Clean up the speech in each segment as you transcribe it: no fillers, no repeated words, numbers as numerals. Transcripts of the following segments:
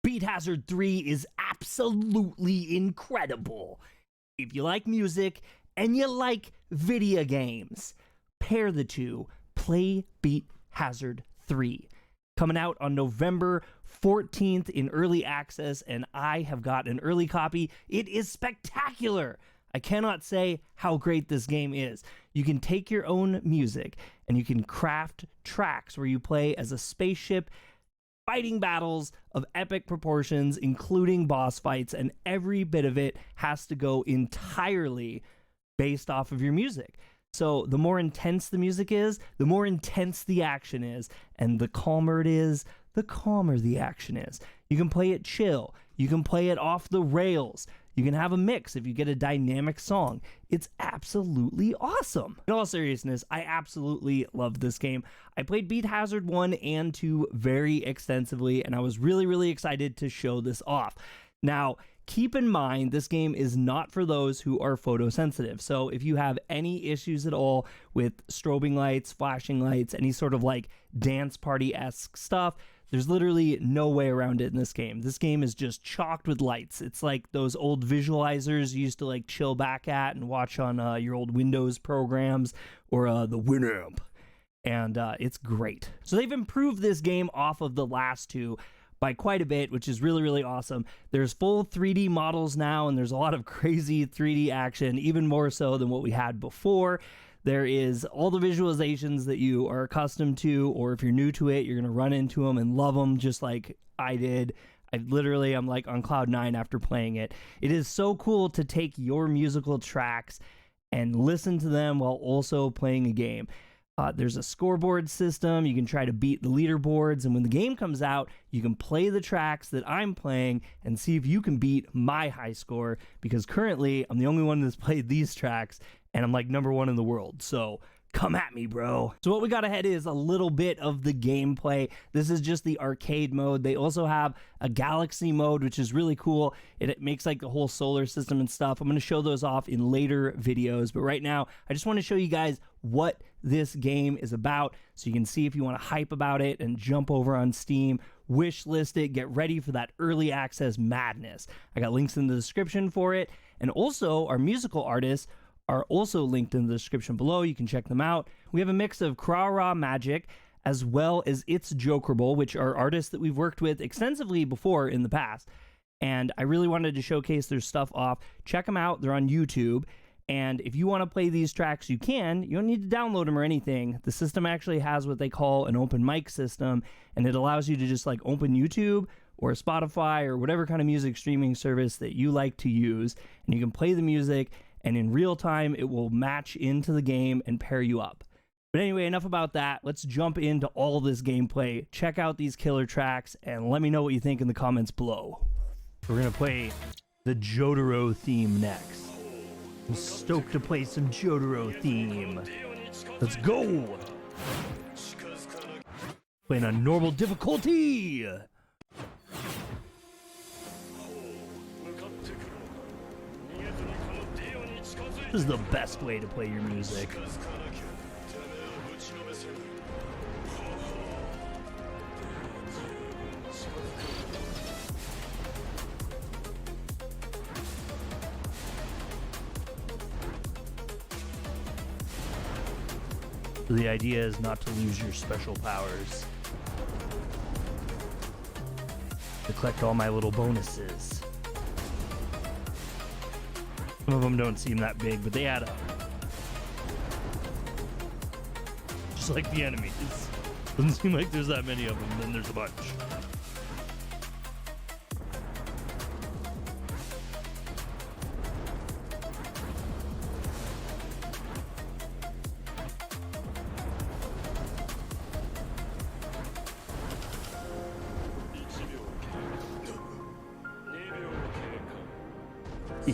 Beat Hazard 3 is absolutely incredible. If you like music and you like video games, pair the two. Play Beat Hazard 3. Coming out on November 14th in early access, and I have got an early copy. It is spectacular. I cannot say how great this game is. You can take your own music and you can craft tracks where you play as a spaceship fighting battles of epic proportions, including boss fights, and every bit of it has to go entirely based off of your music. So the more intense the music is, the more intense the action is, and the calmer it is, the calmer the action is. You can play it chill. You can play it off the rails. You can have a mix if you get a dynamic song. It's absolutely awesome. In all seriousness, I absolutely love this game. I played Beat Hazard 1 and 2 very extensively, and I was really, really excited to show this off. Now, keep in mind, this game is not for those who are photosensitive. So if you have any issues at all with strobing lights, flashing lights, any sort of like dance party-esque stuff, there's literally no way around it in this game. This game is just chocked with lights. It's like those old visualizers you used to like chill back at and watch on your old Windows programs or the Winamp. And it's great. So they've improved this game off of the last two by quite a bit, which is really, really awesome. There's full 3D models now, and there's a lot of crazy 3D action, even more so than what we had before. There is all the visualizations that you are accustomed to, or if you're new to it, you're going to run into them and love them just like I did. I'm like on cloud 9 after playing it. It is so cool to take your musical tracks and listen to them while also playing a game. There's a scoreboard system. You can try to beat the leaderboards, and when the game comes out, you can play the tracks that I'm playing and see if you can beat my high score, because currently I'm the only one that's played these tracks, and I'm like #1 in the world. So come at me, bro. So what we got ahead is a little bit of the gameplay. This is just the arcade mode. They also have a galaxy mode, which is really cool. It makes like the whole solar system and stuff. I'm going to show those off in later videos, but right now I just want to show you guys what this game is about, so you can see if you want to hype about it and jump over on Steam, wish list it, get ready for that early access madness. I got links in the description for it, and also our musical artists are also linked in the description below. You can check them out. We have a mix of KiraraMagic as well as It's Jokerable, which are artists that we've worked with extensively before in the past, and I really wanted to showcase their stuff off. Check them out. They're on YouTube. And if you want to play these tracks, you can. You don't need to download them or anything. The system actually has what they call an open mic system, and it allows you to just like open YouTube or Spotify or whatever kind of music streaming service that you like to use, and you can play the music, and in real time, it will match into the game and pair you up. But anyway, enough about that. Let's jump into all this gameplay. Check out these killer tracks, and let me know what you think in the comments below. We're going to play the Jotaro theme next. I'm stoked to play some Jotaro theme. Let's go! Playing on normal difficulty! This is the best way to play your music. The idea is not to lose your special powers. To collect all my little bonuses. Some of them don't seem that big, but they add up. Just like the enemies. Doesn't seem like there's that many of them, then there's a bunch.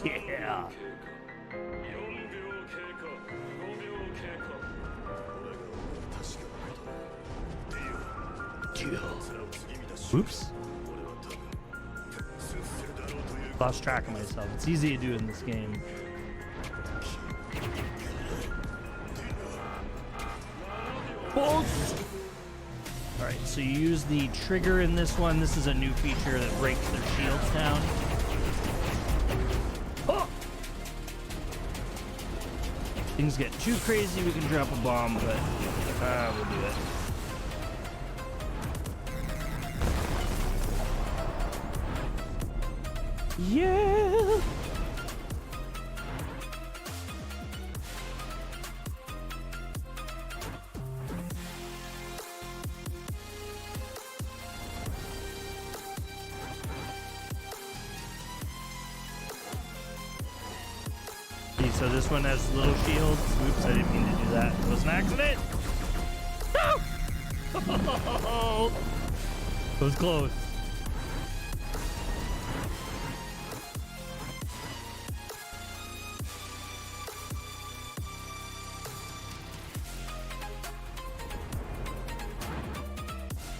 Yeah. Oops. Lost track of myself. It's easy to do in this game. Boss! Alright, so you use the trigger in this one. This is a new feature that breaks their shields down. Oh! Things get too crazy, we can drop a bomb, but we'll do it. Yeah! So this one has little shields. Oops, I didn't mean to do that. It was an accident. No! It was close.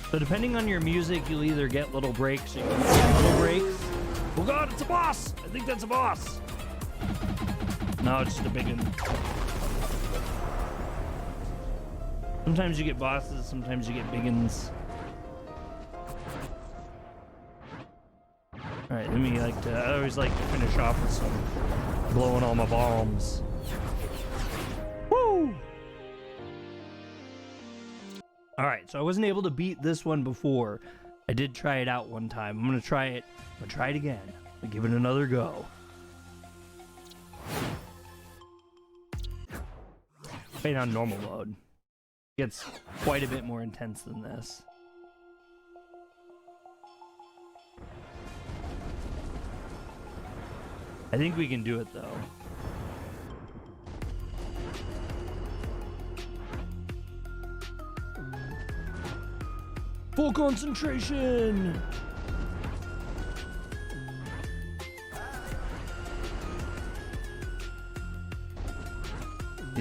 So depending on your music, you'll either get little breaks or you can get little breaks. Oh god, it's a boss! I think that's a boss. No, it's just a big one. Sometimes you get bosses, sometimes you get big ones. Alright, let me I always like to finish off with some blowing all my bombs. Woo! Alright, so I wasn't able to beat this one before. I did try it out one time. I'm gonna try it. I'm gonna try it again. I'll give it another go. Playing on normal mode. It gets quite a bit more intense than this. I think we can do it though. Full concentration!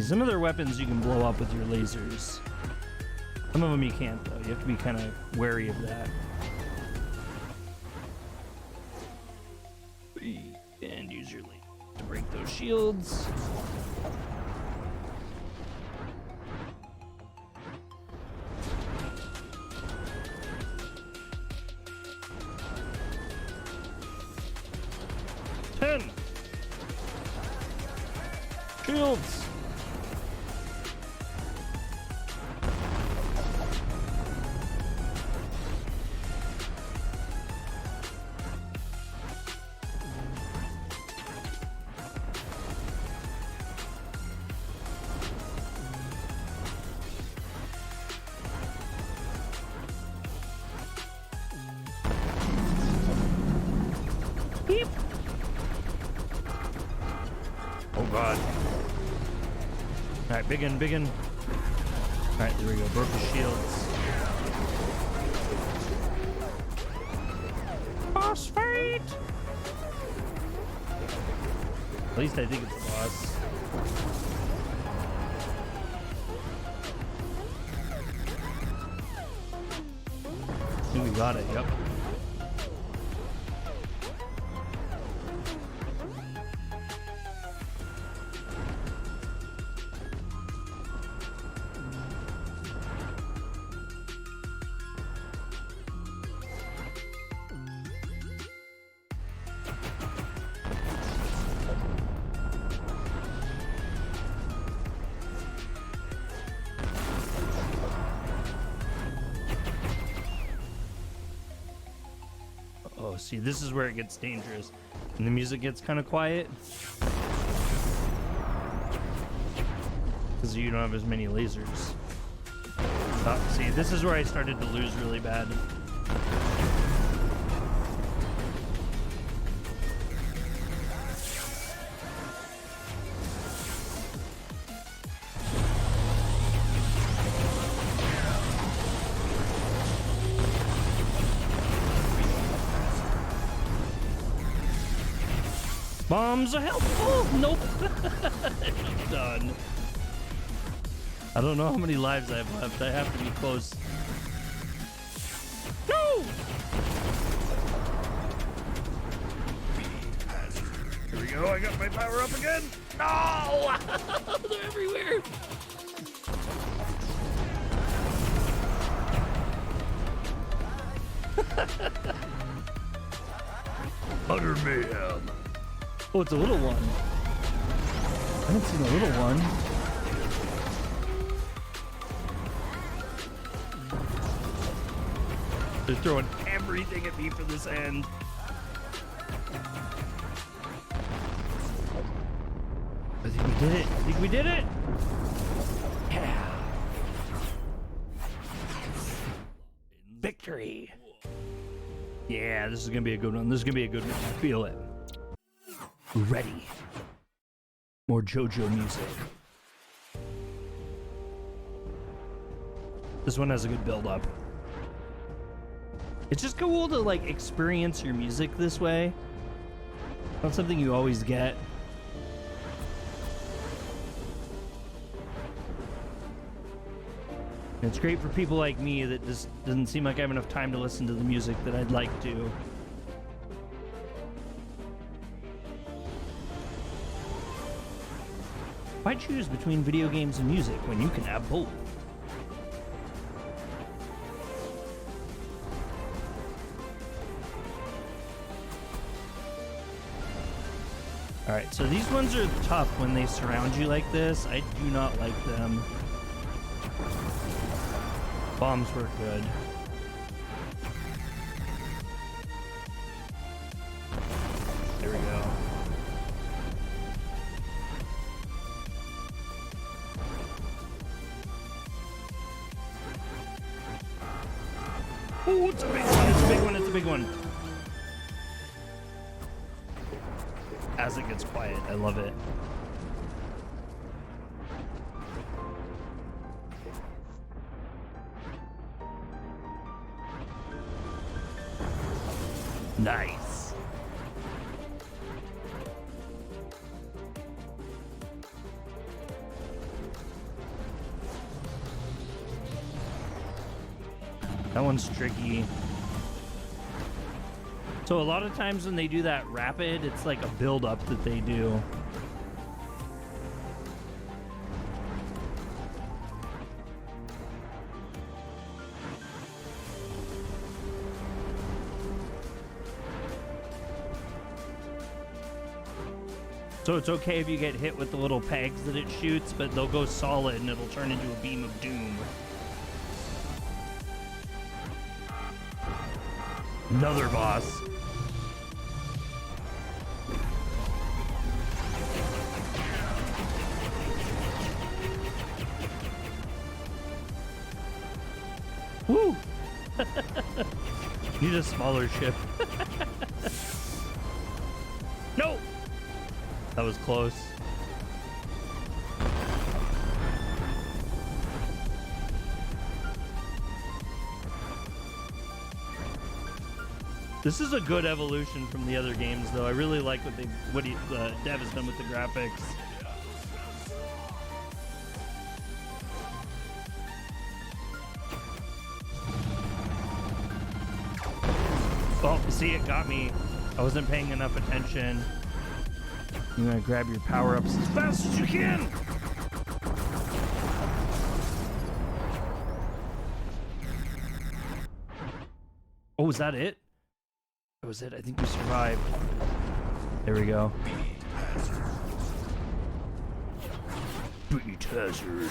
Some of their weapons you can blow up with your lasers. Some of them you can't though. You have to be kind of wary of that. And use your laser to break those shields. Shields! Beep! Oh god. Alright, big one, big one. Alright, there we go. Broke the shields. Boss fight! At least I think it's a boss. I think we got it, yep. Oh, see, this is where it gets dangerous. And the music gets kind of quiet. Because you don't have as many lasers. Oh, see, this is where I started to lose really bad. Bombs are helpful! Nope! Done. I don't know how many lives I have left. I have to be close. No! Here we go. I got my power up again. No! They're everywhere. Utter mayhem. Oh, it's a little one. I haven't seen a little one. They're throwing everything at me for this end. I think we did it. I think we did it. Yeah. Victory. Yeah, this is going to be a good one. This is going to be a good one. I feel it. Ready. More Jojo music. This one has a good build up. It's just cool to like experience your music this way. Not something you always get. And it's great for people like me that just doesn't seem like I have enough time to listen to the music that I'd like to. Why choose between video games and music when you can have both? Alright, so these ones are tough when they surround you like this. I do not like them. Bombs work good. There we go. Oh, it's a big one, it's a big one, it's a big one. As it gets quiet, I love it. Nice. That one's tricky. So a lot of times when they do that rapid, it's like a build-up that they do. So it's okay if you get hit with the little pegs that it shoots, but they'll go solid and it'll turn into a beam of doom. Another boss. Woo! Need a smaller ship. No! That was close. This is a good evolution from the other games, though. I really like what Dev has done with the graphics. Oh, see, it got me. I wasn't paying enough attention. You're gonna grab your power-ups as fast as you can! Oh, was that it? That was it. I think we survived. There we go. Beat hazard.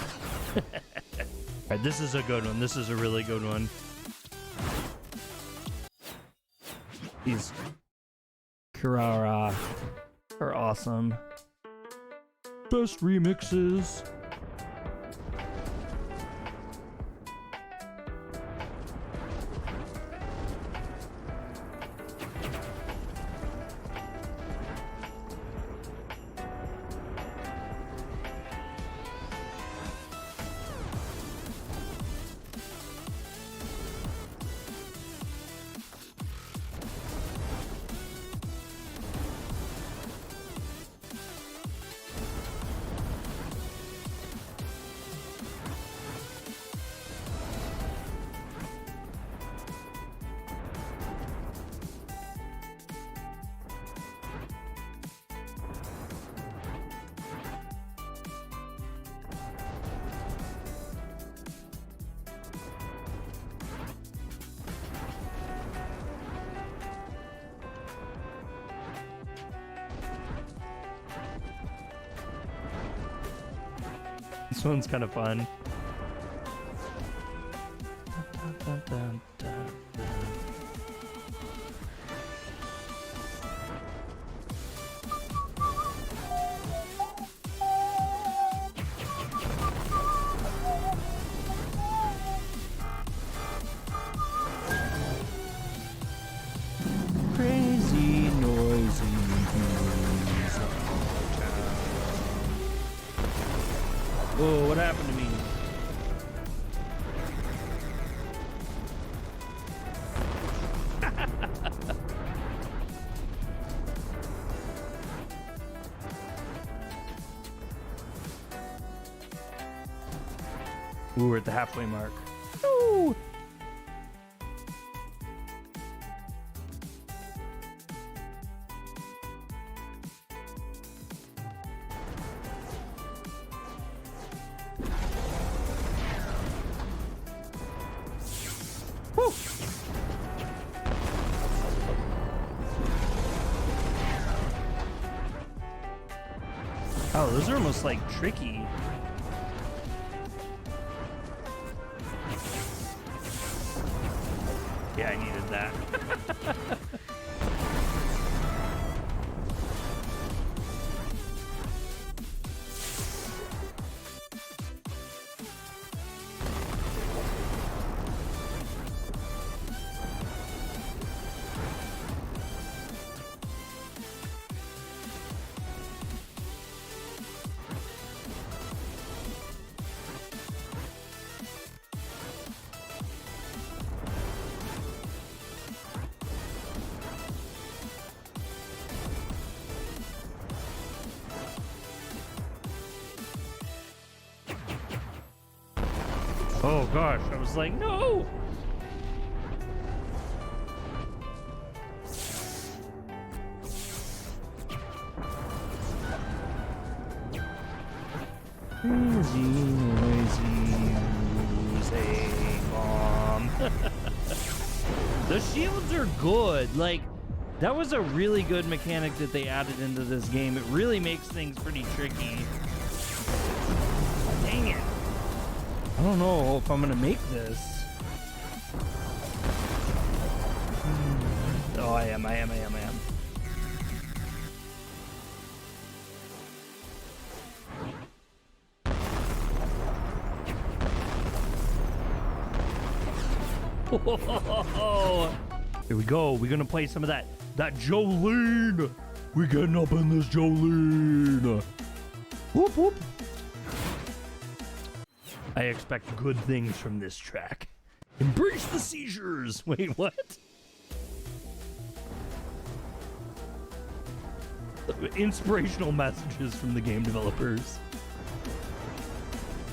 Alright, this is a good one. This is a really good one. These Kirara are awesome. Best remixes. This one's kind of fun. Crazy, noisy music. Whoa, what happened to me? Ooh, we're at the halfway mark. Ooh. Woo. Oh, those are almost like tricky. Yeah, I needed that. Oh gosh, I was like, no! Crazy, noisy music, Mom. The shields are good. Like, that was a really good mechanic that they added into this game. It really makes things pretty tricky. Dang it. I don't know if I'm gonna make this. Oh, I am. Whoa. Here we go. We're gonna play some of that Jolyne. We're getting up in this Jolyne. Whoop whoop. I expect good things from this track. Embrace the seizures. Wait, what? Inspirational messages from the game developers.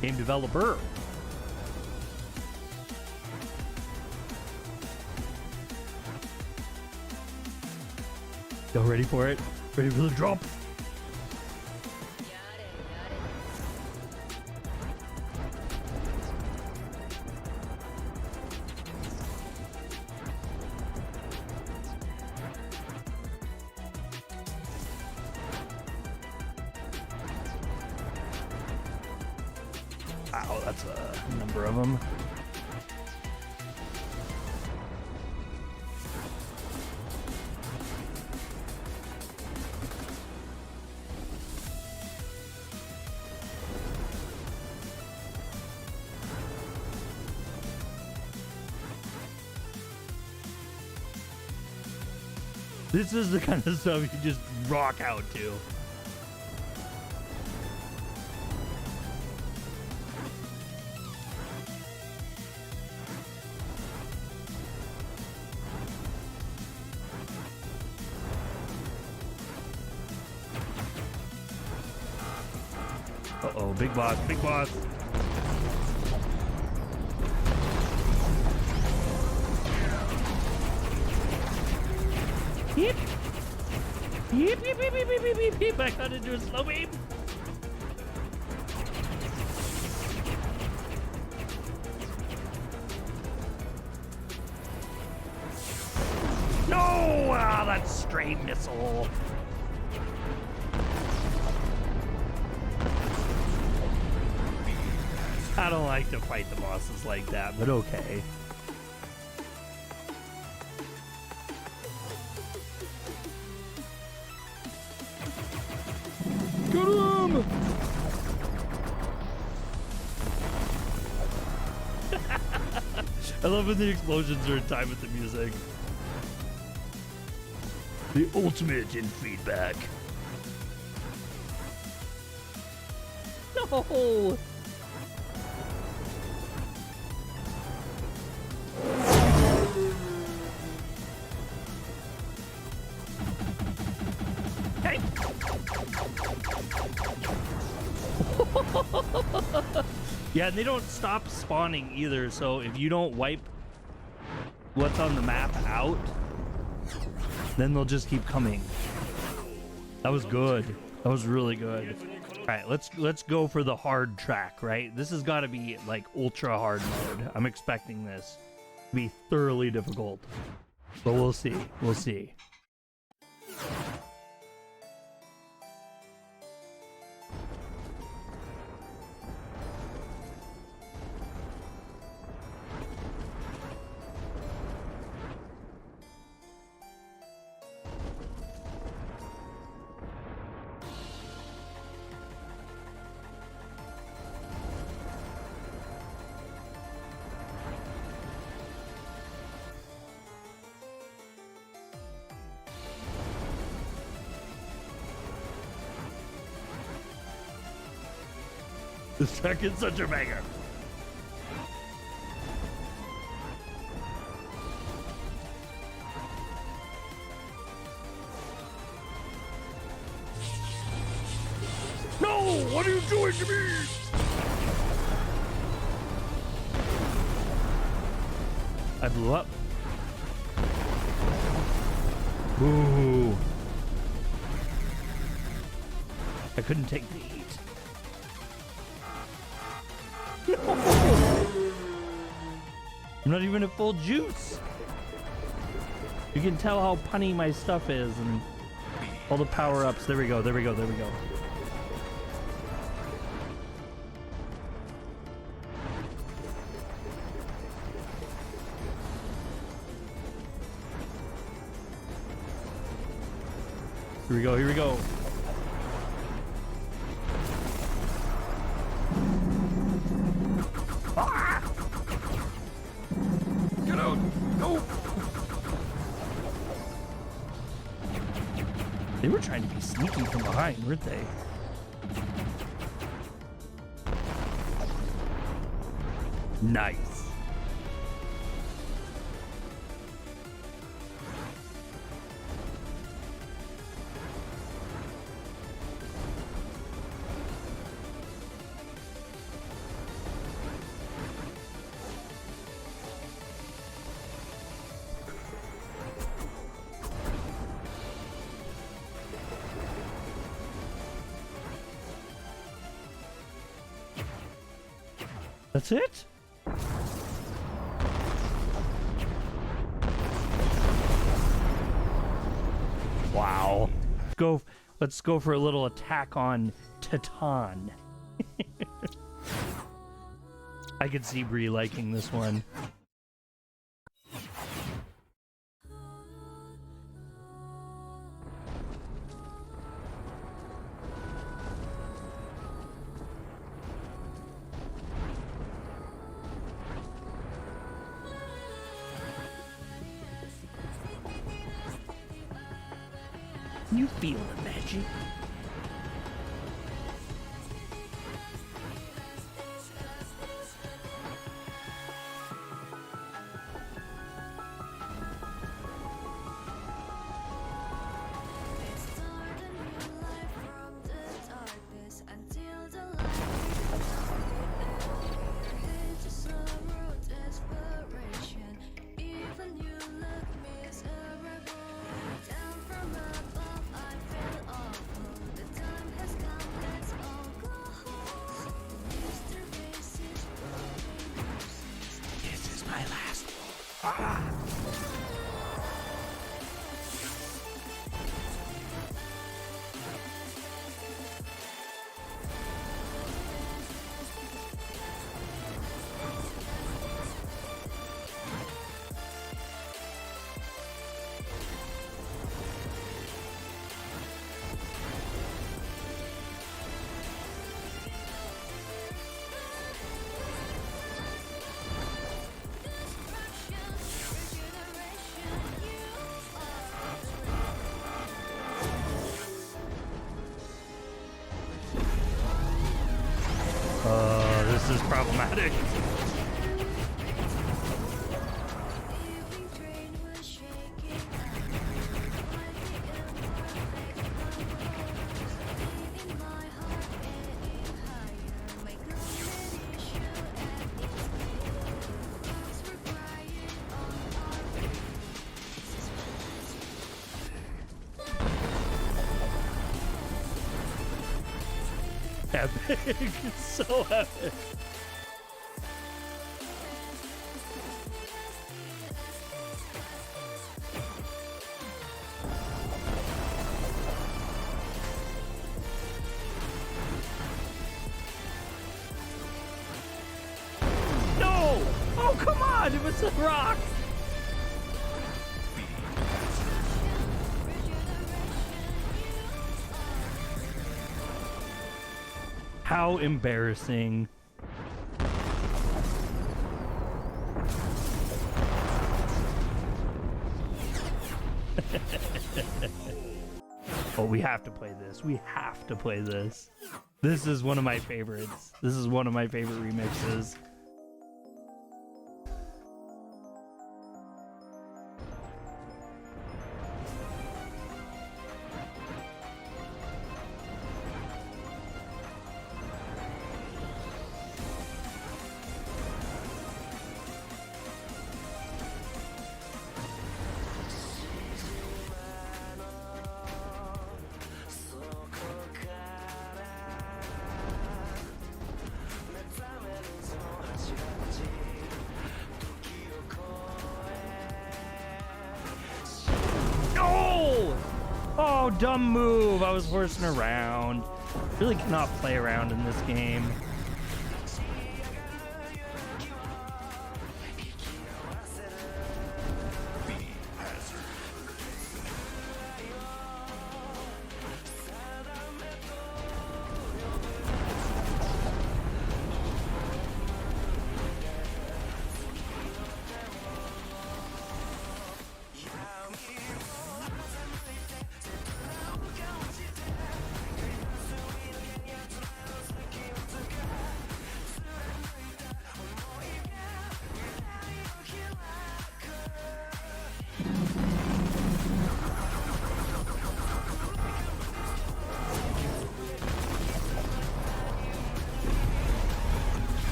Game developer. Y'all ready for it? Ready for the drop? Wow, that's a number of them. This is the kind of stuff you just rock out to. Uh-oh, big boss, big boss. Yep. Yep, yep, yep, yep, yep, yep, yep. I got into a slow beam. No! Ah, that's straight missile. I don't like to fight the bosses like that, but okay. Get him! I love when the explosions are in time with the music. The ultimate in feedback. No! Hey! Yeah, and they don't stop spawning either, so if you don't wipe what's on the map out, then they'll just keep coming. That was good. That was really good. All right, let's go for the hard track, right? This has got to be like ultra hard mode. I'm expecting this to be thoroughly difficult, but we'll see. We'll see. This track is such a banger. No! What are you doing to me? I blew up. Ooh. I couldn't take the heat. No! I'm not even at full juice. You can tell how punny my stuff is and all the power-ups. There we go, there we go, there we go. Here we go, here we go. Ah! Get out! No! They were trying to be sneaky from behind, weren't they? Nice. That's it? Wow. Let's go for a little attack on Titan. I could see Bree liking this one. You feel the magic? problematic. Epic. So epic. No! Oh, come on! It was a rock! How embarrassing. Oh, we have to play this. We have to play this. This is one of my favorites. This is one of my favorite remixes. Oh, dumb move. I was horsing around. Really cannot play around in this game.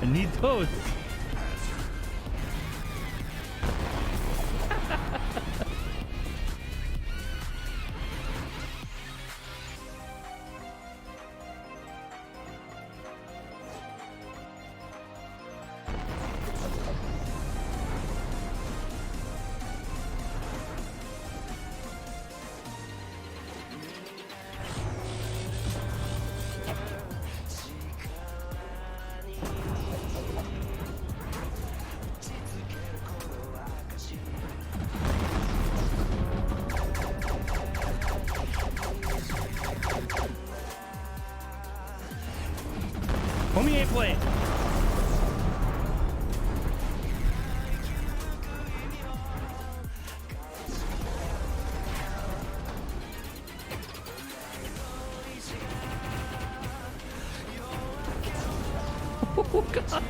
I need those. Homie ain't playing. Oh, God.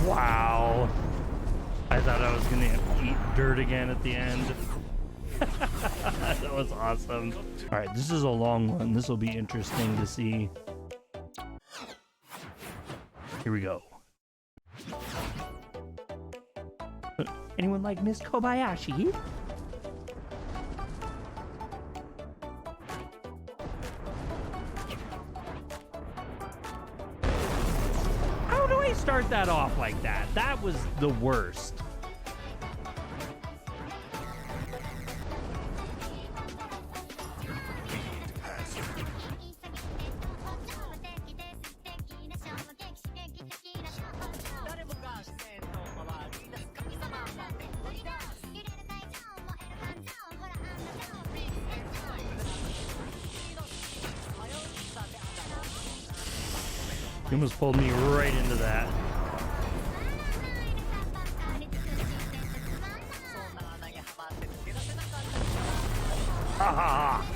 Wow. I thought I was gonna eat dirt again at the end. That was awesome. All right, this is a long one. This will be interesting to see. Here we go. Anyone like Miss Kobayashi? How do I start that off like that? That was the worst. You almost pulled me right into that. Ha ha ha!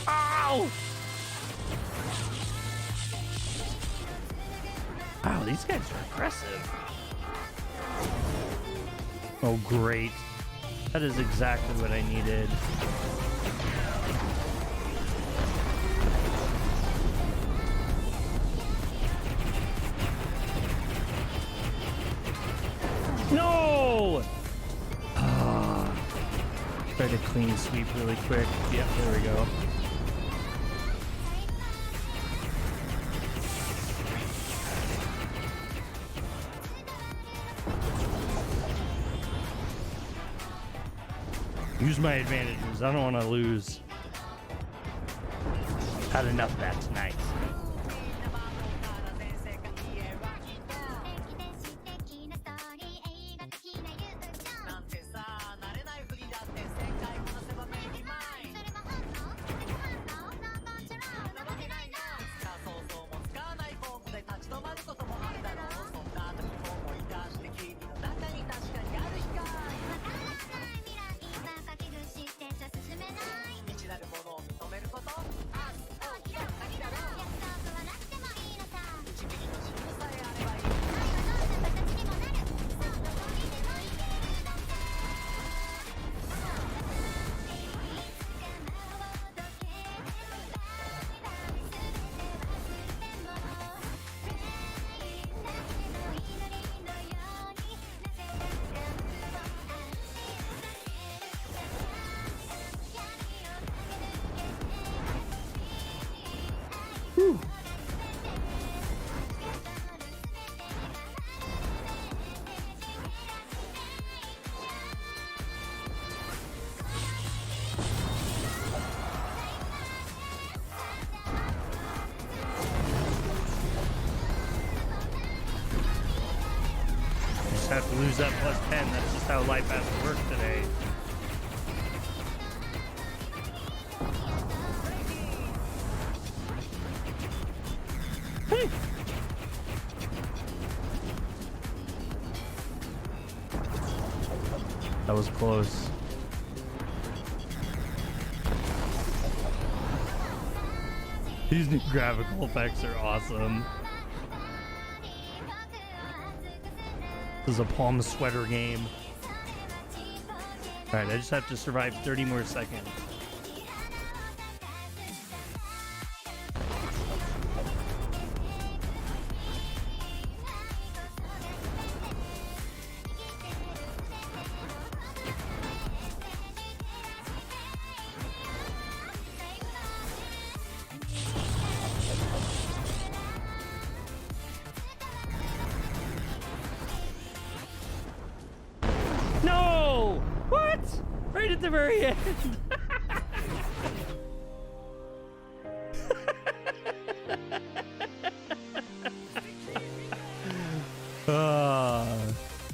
Ow! Wow, these guys are aggressive. Oh, great. That is exactly what I needed. No! Try to clean sweep really quick. Yep, there we go. Use my advantages. I don't want to lose. Had enough of that tonight. Whew. Just have to lose that plus 10. That's just how life has to work today. Hey. That was close. These new graphical effects are awesome. This is a palm sweater game. Alright, I just have to survive 30 more seconds. No! What? Right at the very end.